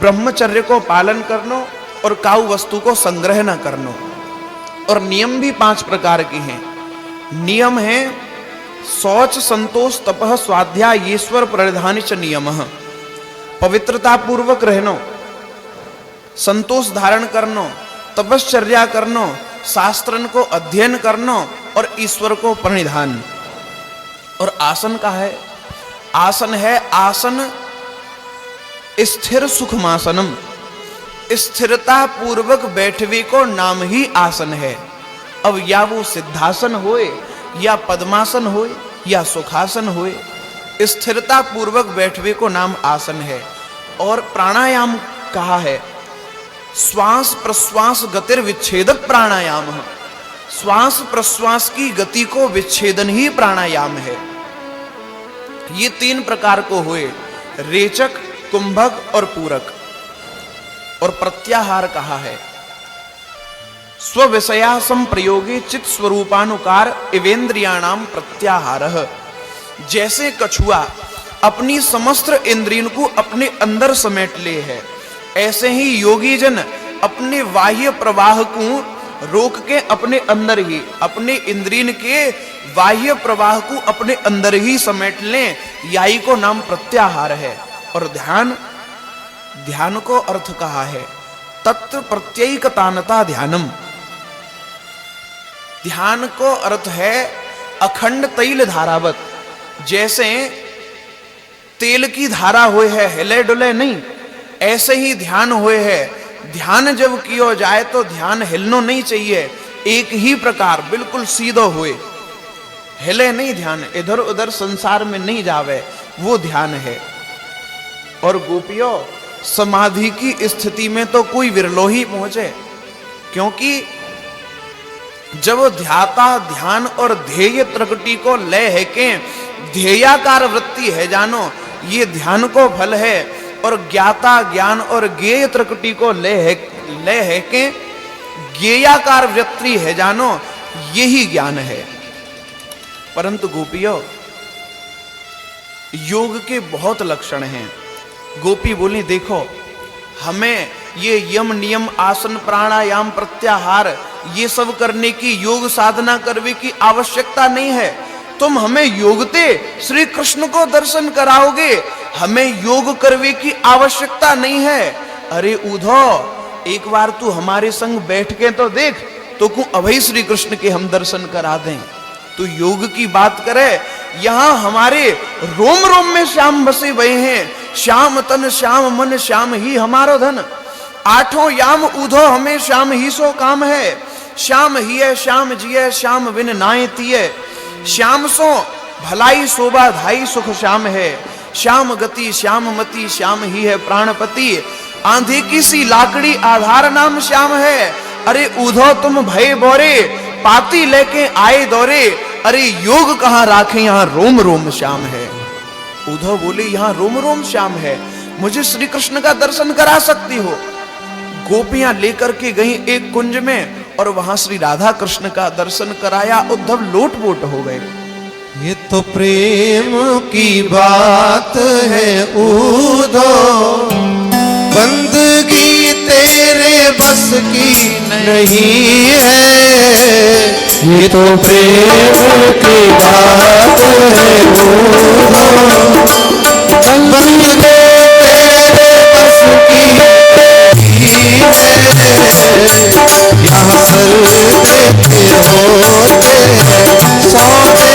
ब्रह्मचर्य को पालन करनो और काउ वस्तु को संग्रह ना करनो। और नियम भी 5 प्रकार के हैं। नियम है शौच, संतोष, तपः, स्वाध्याय, ईश्वर परिधान च नियमः। पवित्रता पूर्वक रहनो, संतोष धारण करनो, तपश्चर्या करनो, शास्त्रन को अध्ययन करनो और ईश्वर को परिधान। और आसन का है, आसन है आसन स्थिर सुखमासनम। स्थिरता पूर्वक बैठवे को नाम ही आसन है। अब या वो सिद्धासन होए या पद्मासन होए या सुखासन होए, स्थिरता पूर्वक बैठवे को नाम आसन है। और प्राणायाम कहा है, श्वास प्रश्वास गतिर विच्छेद प्राणायाम। श्वास प्रश्वास की गति को विच्छेदन ही प्राणायाम है। ये 3 प्रकार को हुए, रेचक, कुंभक और पूरक। और प्रत्याहार कहा है, स्व विषया संप्रयोगे चित स्वरूपानुकार इवेंद्रियाणाम प्रत्याहारः। जैसे कछुआ अपनी समस्त इंद्रियों को अपने अंदर समेट ले है, ऐसे ही योगी जन अपने बाह्य प्रवाह को रोक के अपने अंदर ही, अपने इंद्रियन के बाह्य प्रवाह को अपने अंदर ही समेट लें, याई को नाम प्रत्याहार है। और ध्यान को अर्थ कहा है तत्व प्रत्ययिकतानता ध्यानम। ध्यान को अर्थ है अखंड तैल धारावत। जैसे तेल की धारा हुए है, हिले डुले नहीं, ऐसे ही ध्यान हुए है। ध्यान जब किया जाए तो ध्यान हिलनो नहीं चाहिए, एक ही प्रकार बिल्कुल सीधो हुए, हिले नहीं ध्यान, इधर उधर संसार में नहीं जावे, वो ध्यान है। और गोपियों, समाधि की स्थिति में तो कोई विरलो ही पहुंचे, क्योंकि जब ध्याता ध्यान और ध्येय प्रकृति को लय है के ध्येयाकार वृत्ति है जानो, ये ध्यान को फल है। और ज्ञाता ज्ञान और ज्ञेय प्रकृति को लय है के ज्ञेयाकार वृत्ति है जानो, यही ज्ञान है। परंतु गोपियों, योग के बहुत लक्षण हैं। गोपी बोली देखो, हमें ये यम नियम आसन प्राणायाम प्रत्याहार ये सब करने की, योग साधना करने की आवश्यकता नहीं है। तुम हमें योगते श्री कृष्ण को दर्शन कराओगे, हमें योग करने की आवश्यकता नहीं है। अरे उधो, एक बार तू हमारे संग बैठ के तो देख, तो को अभय श्री कृष्ण के हम दर्शन करा दें। तू योग की बात करे, यहां हमारे रोम रोम में श्याम बसे हुए हैं। श्याम तन श्याम मन श्याम ही हमारो धन, 8 याम उधो हमें श्याम ही सो काम है। श्याम ही है श्याम जी है, श्याम बिन नाय तिये, श्याम सो भलाई शोभा धाई सुख श्याम है। श्याम गति श्याम मति श्याम ही है प्राणपति, आंधी की सी लाकड़ी आधार नाम श्याम है। अरे उधो तुम भय बोरे, पाती लेके आए दौरे, अरे योग कहां राखे, यहां रोम रोम श्याम है। उधो बोले यहां रोम रोम श्याम है, मुझे श्री कृष्ण का दर्शन करा सकती हो। गोपियां लेकर के गई एक कुंज में, और वहां श्री राधा कृष्ण का दर्शन कराया। उद्धव लोटपोट हो गए। ये तो प्रेम की बात है उधो, बंदगी तेरे बस की नहीं है। ये तो प्रेम की बात है उधो, बंदगी तेरे बस की नहीं है। यहाँ सर देते होते सौदे,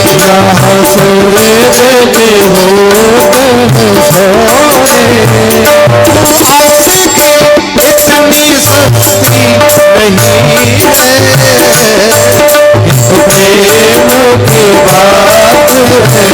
यहाँ सर देते होते सौदे। इतनी सस्ती नहीं है, इस प्रेम की बात है।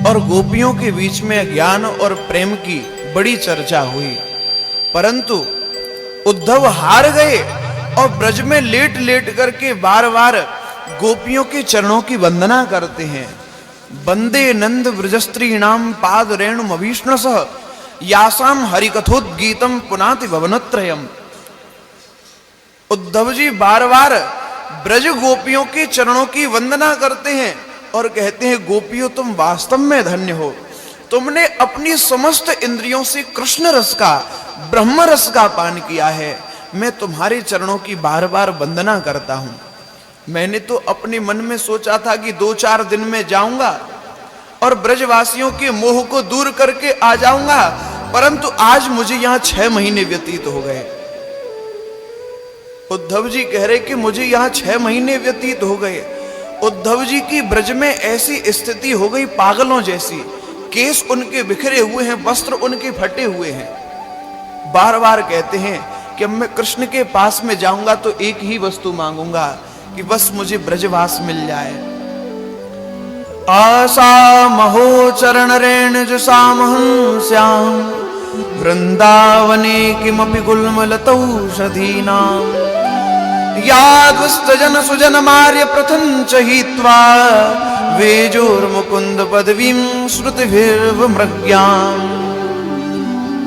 और गोपियों के बीच में ज्ञान और प्रेम की बड़ी चर्चा हुई, परंतु उद्धव हार गए और ब्रज में लेट लेट करके बार बार गोपियों के चरणों की वंदना करते हैं। वंदे नंद ब्रजस्त्री नाम पाद रेणुम अभीष्णसः यासाम हरिकथोद्गीतम पुनाति भवनत्रयम्। उद्धव जी बार बार ब्रज गोपियों के चरणों की वंदना करते हैं और कहते हैं, गोपियों तुम वास्तव में धन्य हो, तुमने अपनी समस्त इंद्रियों से कृष्ण रस का, ब्रह्म रस का पान किया है। मैं तुम्हारे चरणों की बार बार वंदना करता हूं। मैंने तो अपने मन में सोचा था कि 2-4 दिन में जाऊंगा और ब्रजवासियों के मोह को दूर करके आ जाऊंगा, परंतु आज मुझे यहां 6 महीने व्यतीत हो गए। उद्धव जी कह रहे कि मुझे यहां 6 महीने व्यतीत हो गए। उद्धव जी की ब्रज में ऐसी स्थिति हो गई पागलों जैसी, केस उनके बिखरे हुए हैं, वस्त्र उनके फटे हुए हैं। बार बार कहते हैं कि अब मैं कृष्ण के पास में जाऊंगा तो एक ही वस्तु मांगूंगा कि बस मुझे ब्रजवास मिल जाए। आसा महो चरण रेण सामहं श्याम वृंदावने किमपि गुल्मलतौषधीनाम् यादुस्तजन सुजन मार्य प्रथंच हित्वा वेजोर्मुकुंद पदवीं श्रुतिभिर्वमृग्याम्।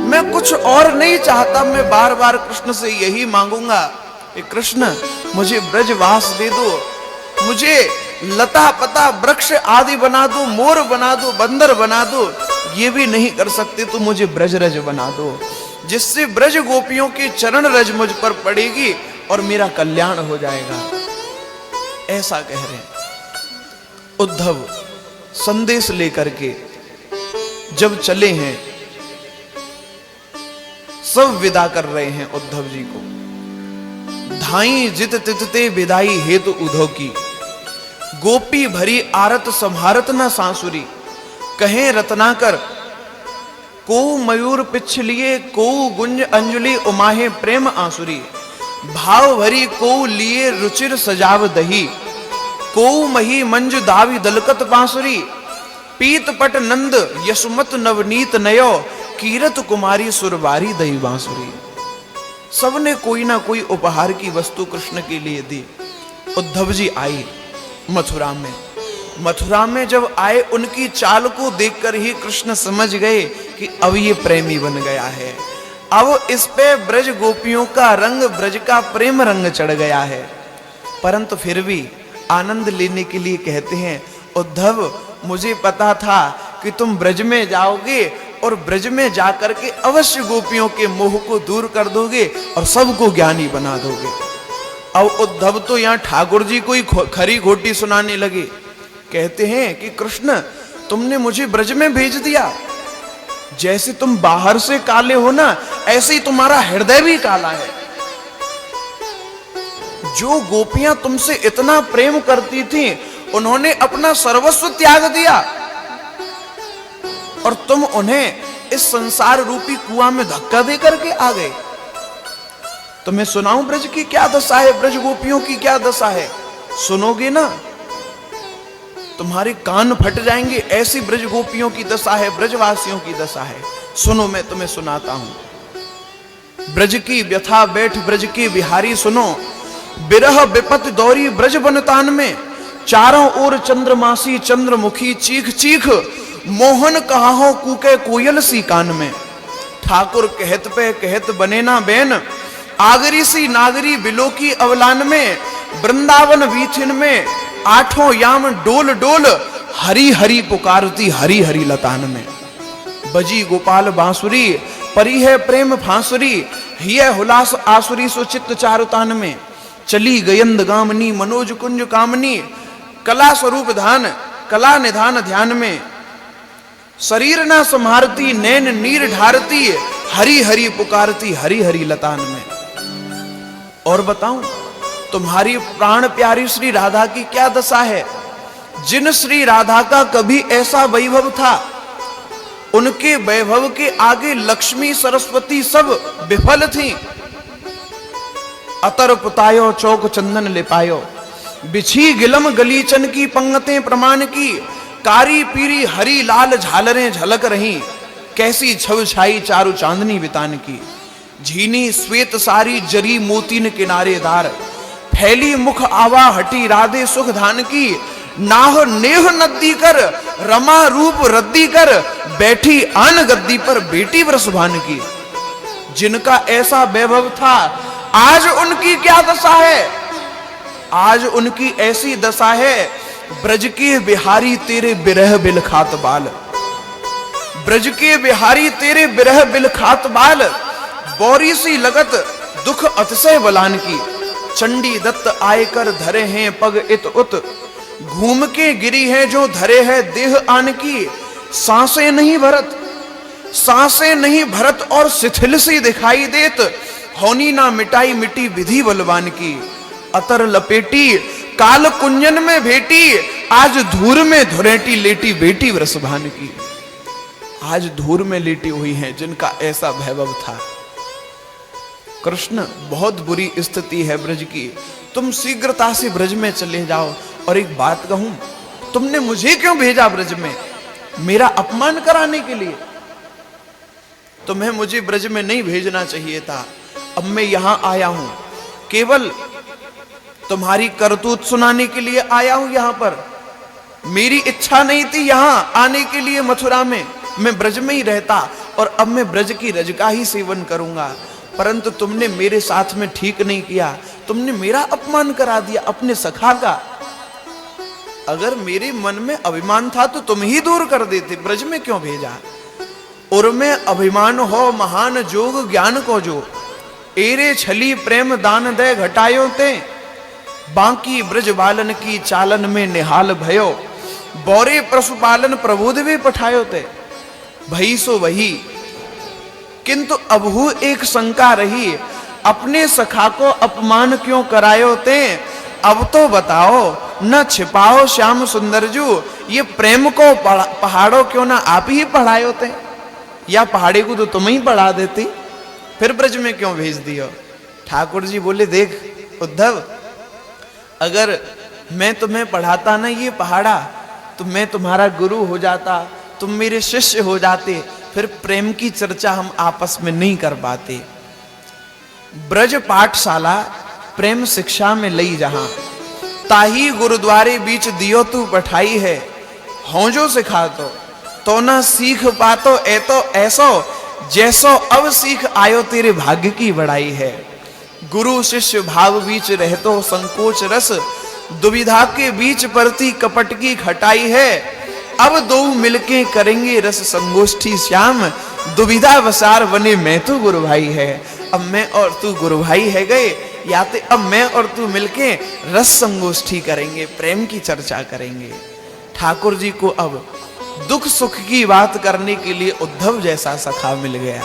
मैं कुछ और नहीं चाहता, मैं बार बार कृष्ण से यही मांगूंगा कि कृष्ण मुझे ब्रजवास दे दो, मुझे लता पता वृक्ष आदि बना दो, मोर बना दो, बंदर बना दो, ये भी नहीं कर सकते तो मुझे ब्रज रज बना दो, जिससे ब्रज गोपियों की चरण रज मुझ पर पड़ेगी और मेरा कल्याण हो जाएगा। ऐसा कह रहे हैं। उद्धव संदेश लेकर के जब चले हैं, सब विदा कर रहे हैं उद्धव जी को। धाई जित तितते विदाई हेतु उद्धव की, गोपी भरी आरत संभारत न सांसुरी। कहे रत्नाकर को मयूर पिछलिए, को गुंज अंजलि उमाहे प्रेम आंसुरी। भाव भरी को लिए रुचिर सजाव दही, को मही मंज दावी दलकत बांसुरी। पीत पट नंद यशुमत नवनीत नयो, कीरत कुमारी सुरबारी दही बांसुरी। सबने कोई ना कोई उपहार की वस्तु कृष्ण के लिए दी। उद्धव जी आए मथुरा में। मथुरा में जब आए, उनकी चाल को देखकर ही कृष्ण समझ गए कि अब ये प्रेमी बन गया है, अब इस पे ब्रज गोपियों का रंग, ब्रज का प्रेम रंग चढ़ गया है। परंतु फिर भी आनंद लेने के लिए कहते हैं, उद्धव मुझे पता था कि तुम ब्रज में जाओगे और ब्रज में जाकर के अवश्य गोपियों के मोह को दूर कर दोगे और सबको ज्ञानी बना दोगे। अब उद्धव तो यहाँ ठाकुर जी को ही खरी खोटी सुनाने लगे। कहते हैं कि कृष्ण तुमने मुझे ब्रज में भेज दिया, जैसे तुम बाहर से काले हो ना, ऐसे ही तुम्हारा हृदय भी काला है। जो गोपियां तुमसे इतना प्रेम करती थी, उन्होंने अपना सर्वस्व त्याग दिया और तुम उन्हें इस संसार रूपी कुआं में धक्का दे करके आ गए। तो मैं सुनाऊं ब्रज की क्या दशा है, ब्रज गोपियों की क्या दशा है? सुनोगे ना तुम्हारे कान फट जाएंगे। ऐसी ब्रज गोपियों की दशा है, ब्रजवासियों की दशा है। सुनो, मैं तुम्हें सुनाता हूं ब्रज की व्यथा। बैठ ब्रज के बिहारी सुनो, बिरह विपत दौरी ब्रज बनतान में। चारों ओर चंद्रमासी चंद्रमुखी, चीख चीख मोहन कहाहो कूके कोयल सी कान में। ठाकुर कहत पे कहत बने ना बैन, आगरी सी नागरी बिलो की अवलान में। वृंदावन वीथिन में आठों याम डोल डोल, हरी हरी पुकारती हरी हरी लतान में। बजी गोपाल बांसुरी परी है प्रेम फांसुरी, हिय हुलास आसुरी सुचित्त चारुतान में। चली गयंद गामनी मनोज कुंज कामनी, कला स्वरूप धान कला निधान ध्यान में। शरीर ना संहारती नैन नीर ढारती, हरी हरी पुकारती हरी हरी लतान में। और बताऊं तुम्हारी प्राण प्यारी श्री राधा की क्या दशा है? जिन श्री राधा का कभी ऐसा वैभव था, उनके वैभव के आगे लक्ष्मी सरस्वती सब विफल थीं। अतर पुतायो चौक चंदन लिपायो, बिछी गिलम गलीचन की पंगतें प्रमाण की। कारी पीरी हरी लाल झालरें झलक रही, कैसी छव छाई चारू चांदनी बितान की। झीनी श्वेत सारी जरी मोतीन किनारेदार, फैली मुख आवा हटी राधे सुख धान की। नाह नेह नद्दी कर रमा रूप रद्दी कर, बैठी आन गद्दी पर बेटी वृषभान की। जिनका ऐसा वैभव था आज उनकी क्या दशा है, आज उनकी ऐसी दशा है। ब्रज के बिहारी तेरे बिरह बिल खात बाल, ब्रज के बिहारी तेरे बिरह बिल खात बाल। बौरी सी लगत दुख अतिशय बलान की। चंडी दत्त आयकर धरे हैं पग इत उत, घूम के गिरी है जो धरे है देह आन की। सांसें नहीं भरत, सांसें नहीं भरत और शिथिल सी दिखाई देत, होनी ना मिटाई मिटी विधि बलवान की। अतर लपेटी काल कुंजन में भेटी, आज धूर में धुरेटी लेटी बेटी वृषभान की। आज धूर में लेटी हुई हैं जिनका ऐसा वैभव था। कृष्ण, बहुत बुरी स्थिति है ब्रज की, तुम शीघ्रता से ब्रज में चले जाओ। और एक बात कहूं, तुमने मुझे क्यों भेजा ब्रज में? मेरा अपमान कराने के लिए? तुम्हें मुझे ब्रज में नहीं भेजना चाहिए था। अब मैं यहां आया हूं केवल तुम्हारी करतूत सुनाने के लिए आया हूं यहां पर। मेरी इच्छा नहीं थी यहां आने के लिए मथुरा में, मैं ब्रज में ही रहता और अब मैं ब्रज की रज का ही सेवन करूंगा। परंतु तुमने मेरे साथ में ठीक नहीं किया, तुमने मेरा अपमान करा दिया अपने सखा का। अगर मेरे मन में अभिमान था तो तुम ही दूर कर देते, ब्रज में क्यों भेजा? उर में अभिमान हो महान जोग ज्ञान को जो, एरे छली प्रेम दान दे घटायो ते। बाकी ब्रज बालन की चालन में निहाल भयो, बौरे पशुपालन प्रबोध भी पठायो ते। भई सो वही, किंतु अबहू एक शंका रही, अपने सखा को अपमान क्यों करायो ते? अब तो बताओ, न छिपाओ श्याम सुंदरजू, ये प्रेम को पहाड़ों क्यों ना आप ही पढ़ायो थे? या पहाड़ी को तो तुम ही पढ़ा देती, फिर ब्रज में क्यों भेज दियो? ठाकुर जी बोले, देख उद्धव, अगर मैं तुम्हें पढ़ाता ना ये पहाड़ा, तो मैं तुम्हारा गुरु हो जाता, तुम मेरे शिष्य हो जाते, फिर प्रेम की चर्चा हम आपस में नहीं कर पाते। ब्रज पाठशाला प्रेम शिक्षा में लई जहां, ताही गुरुद्वारे बीच दियो तू पठाई है। हो जो सिखा तो ना सीख पातो ए तो ऐसो, जैसो अब सीख आयो तेरे भाग्य की बड़ाई है। गुरु शिष्य भाव बीच रहतो संकोच रस, दुविधा के बीच परती कपट की खटाई है। अब दो मिलके करेंगे रस संगोष्ठी श्याम, दुविधा वसार बने मैं तू गुरु भाई है। अब मैं और तू गुरु भाई है गए, या तो अब मैं और तू मिलके रस संगोष्ठी करेंगे, प्रेम की चर्चा करेंगे। ठाकुर जी को अब दुख सुख की बात करने के लिए उद्धव जैसा सखा मिल गया।